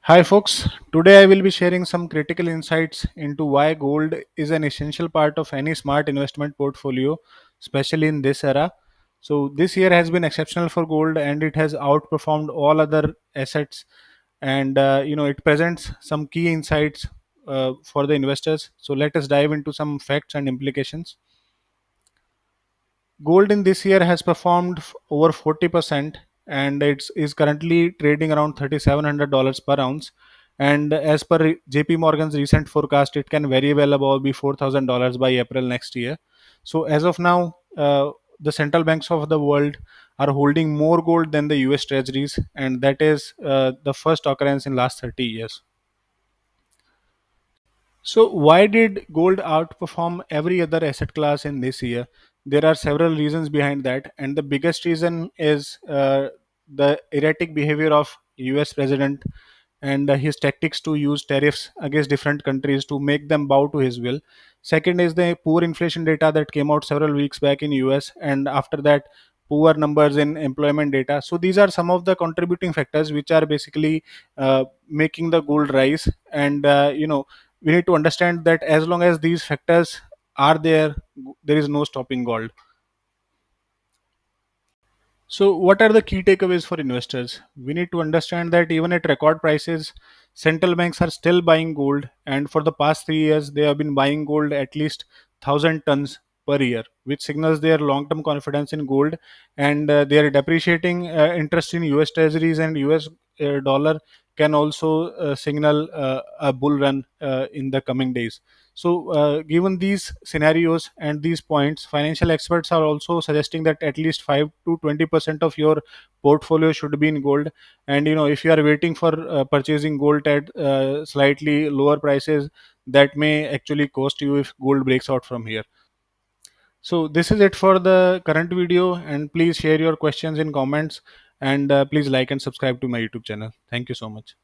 Hi, folks. Today I will be sharing some critical insights into why gold is an essential part of any smart investment portfolio, especially in this era. So, this year has been exceptional for gold and it has outperformed all other assets. And, it presents some key insights for the investors. So, let us dive into some facts and implications. Gold in this year has performed over 40% and it's is currently trading around $3,700 per ounce. And as per JP Morgan's recent forecast, it can very well above be $4,000 by April next year. So as of now, the central banks of the world are holding more gold than the US treasuries, and that is the first occurrence in last 30 years. So, why did gold outperform every other asset class in this year? There are several reasons behind that, and the biggest reason is the erratic behavior of US president and his tactics to use tariffs against different countries to make them bow to his will. Second is the poor inflation data that came out several weeks back in US, and after that, poor numbers in employment data. So these are some of the contributing factors which are basically making the gold rise. And we need to understand that as long as these factors are there, there is no stopping gold. So, what are the key takeaways for investors? We need to understand that even at record prices, central banks are still buying gold, and for the past 3 years, they have been buying gold at least 1,000 tons per year, which signals their long term confidence in gold. And they are depreciating interest in US treasuries and US dollar can also signal a bull run in the coming days. So, given these scenarios and these points, financial experts are also suggesting that at least 5 to 20% of your portfolio should be in gold. And if you are waiting for purchasing gold at slightly lower prices, that may actually cost you if gold breaks out from here. So, this is it for the current video, and please share your questions in comments and please like and subscribe to my YouTube channel. Thank you so much.